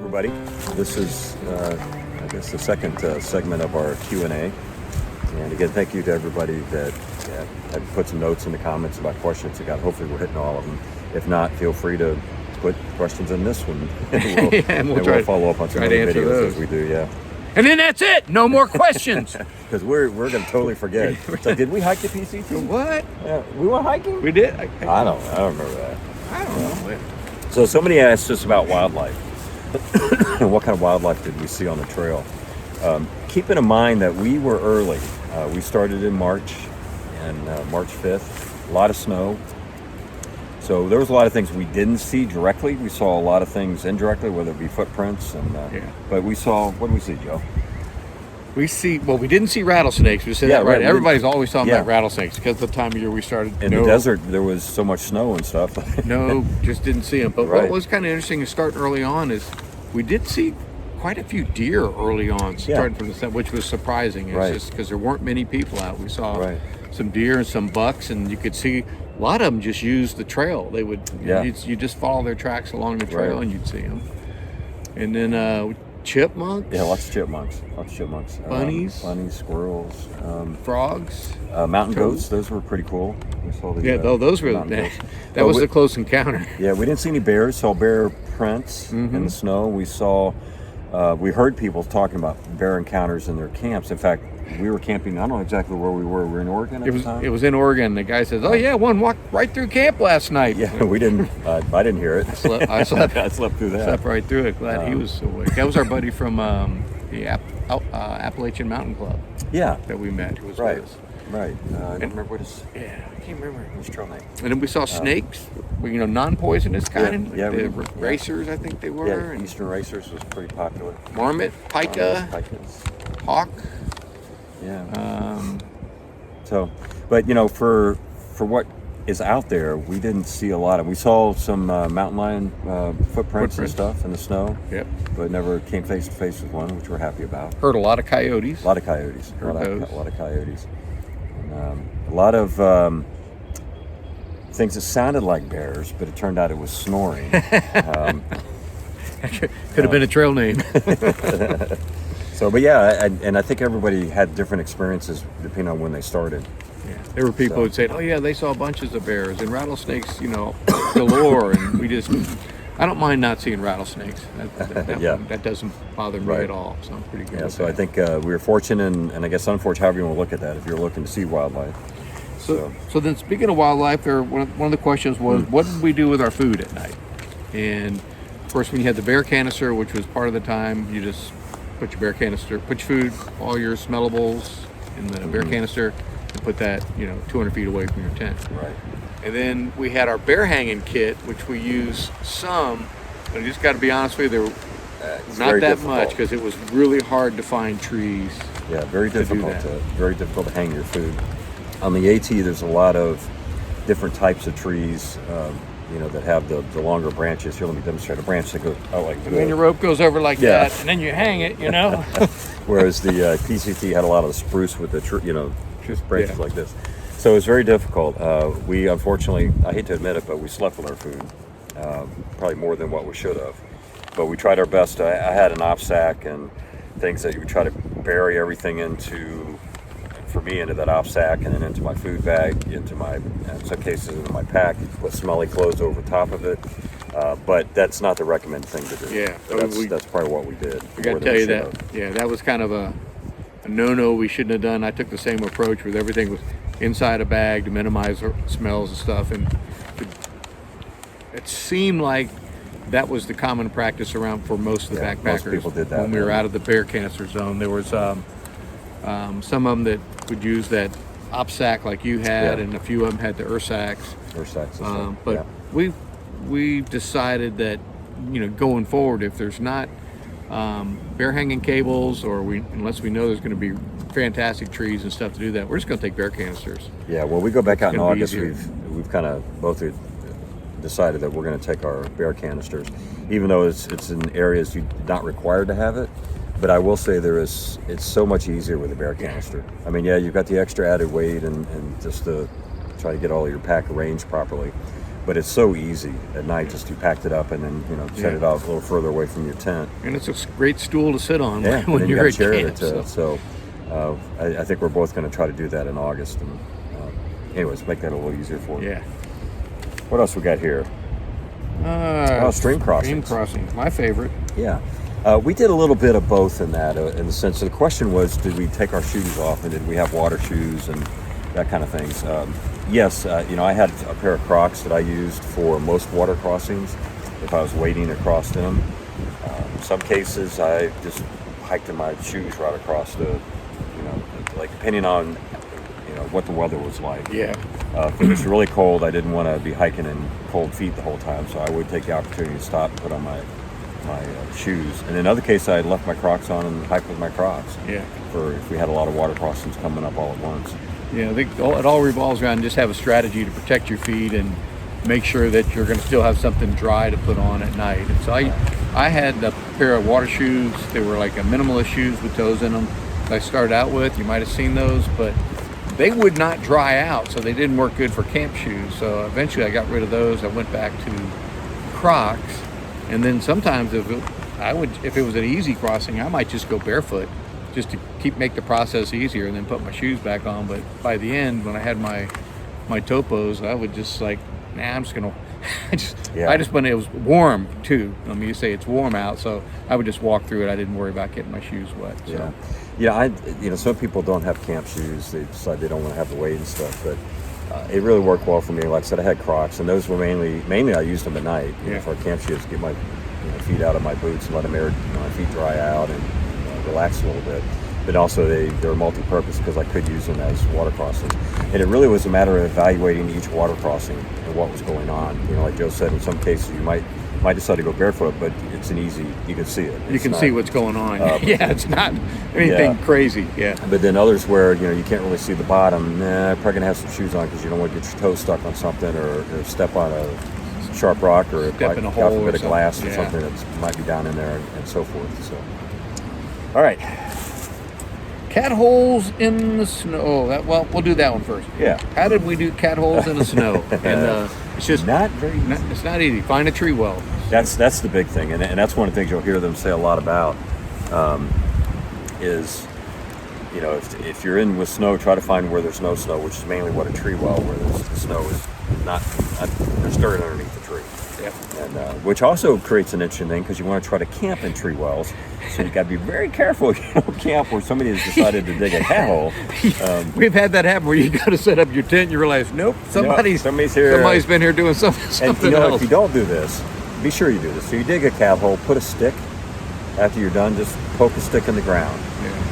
everybody. This is, I guess, the second segment of our Q&A. And again, thank you to everybody that had put some notes in the comments about questions. Hopefully we're hitting all of them. If not, feel free to put questions in this one. and we'll follow up on some other videos as we do, yeah. And then that's it. No more questions. Because we're going to totally forget. So did we hike the PCT? What? Yeah, we went hiking? We did? I don't remember that. I don't know. So somebody asked us about wildlife. What kind of wildlife did we see on the trail? Keeping in mind that we were early. We started in March, and March 5th. A lot of snow. So there was a lot of things we didn't see directly. We saw a lot of things indirectly, whether it be footprints. But we saw, what did we see, Joe? We didn't see rattlesnakes. We said that right. Everybody's always talking about rattlesnakes because of the time of year we started. In the desert, there was so much snow and stuff. Just didn't see them. But what was kind of interesting is starting early on is we did see quite a few deer early on, starting from the sun, which was surprising. It's just because there weren't many people out. We saw some deer and some bucks, and you could see a lot of them just use the trail. They would, you just follow their tracks along the trail, and you'd see them. And then chipmunks. Yeah, lots of chipmunks. Bunnies. Bunnies, squirrels. Frogs. Mountain goats. Those were pretty cool. We saw the, those were, that was a close encounter. Yeah, we didn't see any bears. Saw bear prints in the snow. We saw, we heard people talking about bear encounters in their camps. In fact, we were camping, I don't know exactly where we were. We were in Oregon at the time? It was in Oregon. The guy says, one walked right through camp last night. Yeah, we didn't, I didn't hear it. I slept through that. Slept right through it. Glad he was awake. That was our buddy from the Appalachian Mountain Club. Yeah. That we met. Who was right. with us. Right. I don't remember what his... Yeah, I can't remember his trail name. And then we saw snakes, non-poisonous kind. Yeah, the racers, I think they were. Yeah, Eastern racers was pretty popular. Marmot, pika, hawk. Yeah. But for what is out there, we didn't see a lot of. We saw some mountain lion footprints and stuff in the snow. Yep. But never came face to face with one, which we're happy about. Heard a lot of coyotes. A lot of coyotes. A lot of coyotes. And, a lot of things that sounded like bears, but it turned out it was snoring. Could have been a trail name. So, but yeah, and I think everybody had different experiences depending on when they started. Yeah, there were people who'd say, they saw bunches of bears and rattlesnakes, galore. And I don't mind not seeing rattlesnakes. That doesn't bother me at all. So I'm pretty good. Yeah, so I think we were fortunate and I guess unfortunate, however you want to look at that, if you're looking to see wildlife. So then speaking of wildlife, one of the questions was, what did we do with our food at night? And of course, when you had the bear canister, which was part of the time, you just put your food, all your smellables in the bear canister, and put that, 200 feet away from your tent. Right. And then we had our bear hanging kit, which we use some, but I just got to be honest with you, not that much because it was really hard to find trees. Yeah, very difficult to hang your food. On the AT, there's a lot of different types of trees. That have the longer branches. Here, let me demonstrate a branch that goes out like this. And your rope goes over like that, and then you hang it, Whereas the PCT had a lot of the spruce with the just branches like this. So it was very difficult. We unfortunately, I hate to admit it, but we slept with our food, probably more than what we should have. But we tried our best. I had an op sack and things that you would try to bury everything into. For me, into that op sack and then into my food bag, in some cases into my pack, put smelly clothes over top of it. But that's not the recommended thing to do. Yeah. That's probably what we did. I got to tell you that. Yeah, that was kind of a no-no we shouldn't have done. I took the same approach with everything was inside a bag to minimize smells and stuff. And it seemed like that was the common practice around for most of the backpackers. Most people did that. When we were out of the bear canister zone, there was some of them that would use that op sack like you had, and a few of them had the sacks. But we decided that going forward, if there's not bear hanging cables unless we know there's going to be fantastic trees and stuff to do that, we're just going to take bear canisters. Yeah, well, we go back out in August. We've kind of both decided that we're going to take our bear canisters, even though it's in areas you're not required to have it. But I will say it's so much easier with a bear canister. I mean, you've got the extra added weight and just to try to get all of your pack arranged properly. but it's so easy at night just to pack it up and then set it off a little further away from your tent. And it's a great stool to sit on when when you're at camp. So I think we're both going to try to do that in August. And anyways, make that a little easier for you. Yeah. What else we got here? Stream crossings. Stream crossing, my favorite. Yeah. We did a little bit of both in that, in the sense of the question was, did we take our shoes off and did we have water shoes and that kind of things? Yes, I had a pair of Crocs that I used for most water crossings if I was wading across them. In some cases, I just hiked in my shoes right across like depending on, what the weather was like. Yeah. If it was really cold, I didn't want to be hiking in cold feet the whole time, so I would take the opportunity to stop and put on my shoes. And in other cases, I had left my Crocs on and hiked with my Crocs. Yeah. For if we had a lot of water crossings coming up all at once. Yeah, I think it all revolves around just have a strategy to protect your feet and make sure that you're going to still have something dry to put on at night. And so I had a pair of water shoes. They were like a minimalist shoes with toes in them. I started out with. You might have seen those, but they would not dry out, so they didn't work good for camp shoes. So eventually I got rid of those. I went back to Crocs, and then sometimes if it was an easy crossing, I might just go barefoot just to make the process easier and then put my shoes back on. But by the end, when I had my topos, I would just like, I'm just gonna when it was warm too. Let me say it's warm out, so I would just walk through it. I didn't worry about getting my shoes wet. So. Some people don't have camp shoes. They decide they don't want to have the weight and stuff, but it really worked well for me. Like I said, I had Crocs, and those were mainly I used them at night for camp shoes, get my feet out of my boots and let them my feet dry out and relax a little bit. But also they're multi-purpose because I could use them as water crossings. And it really was a matter of evaluating each water crossing and what was going on. Like Joe said, in some cases you might decide to go barefoot, but it's you can see it. You can see what's going on. It's not anything crazy. Yeah. But then others where you can't really see the bottom. Probably gonna have some shoes on because you don't want to get your toes stuck on something or step on a sharp rock or step in a hole or a bit of glass or yeah. something that might be down in there and so forth. So, all right. Cat holes in the snow. We'll do that one first. Yeah. How did we do cat holes in the snow? And It's just it's not easy. Find a tree well. That's the big thing, and that's one of the things you'll hear them say a lot about. Is if you're in with snow, try to find where there's no snow, which is mainly what a tree well, where the snow is not there's dirt underneath the tree. Yep. And which also creates an interesting thing because you want to try to camp in tree wells, so you got to be very careful. Camp where somebody has decided to dig a cat hole. We've had that happen where you got to set up your tent. And you realize, nope, somebody's here. Somebody's been here doing something and else. If you don't do this, be sure you do this. So you dig a cat hole, put a stick. After you're done, just poke a stick in the ground,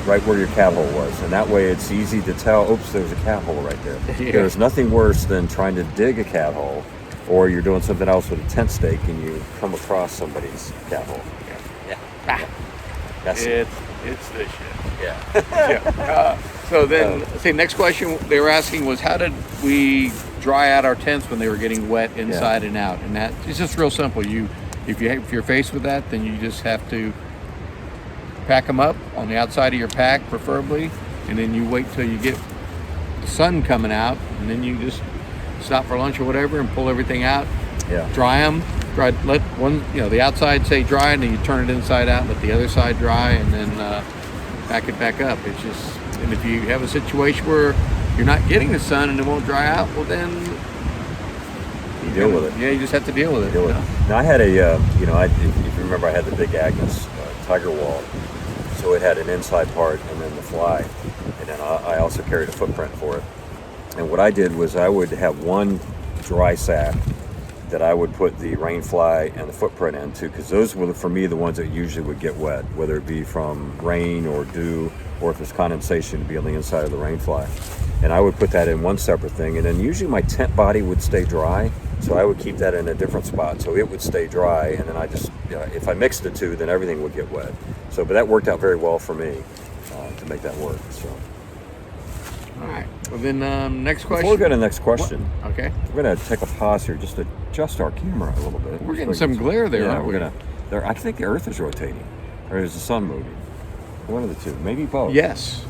right where your cat hole was, and that way it's easy to tell. Oops, there's a cat hole right there. Yeah. There's nothing worse than trying to dig a cat hole. Or you're doing something else with a tent stake and you come across somebody's cat hole. Yeah. That's it's the shit. Yeah. So then, next question they were asking was, how did we dry out our tents when they were getting wet inside and out? And that it's just real simple. If you're faced with that, then you just have to pack them up on the outside of your pack, preferably, and then you wait till you get the sun coming out, and then you just stop for lunch or whatever and pull everything out. Yeah. Dry them. Let one, the outside say dry, and then you turn it inside out, let the other side dry, and then pack it back up. It's just, and if you have a situation where you're not getting the sun and it won't dry out, well then you deal with it. Yeah, you just have to deal with it. Now I had if you remember, I had the Big Agnes Tiger Wall, so it had an inside part and then the fly, and then I also carried a footprint for it. And what I did was I would have one dry sack that I would put the rain fly and the footprint into, because those were, for me, the ones that usually would get wet, whether it be from rain or dew, or if there's condensation, to be on the inside of the rain fly. And I would put that in one separate thing, and then usually my tent body would stay dry, so I would keep that in a different spot, so it would stay dry, and then I just, if I mixed the two, then everything would get wet. So, but that worked out very well for me to make that work. So. All right. Well, then next question. Before we go to the next question, okay, we're going to take a pause here just to adjust our camera a little bit. We're getting some glare there, aren't we? I think the Earth is rotating, or is the sun moving? One of the two, maybe both. Yes.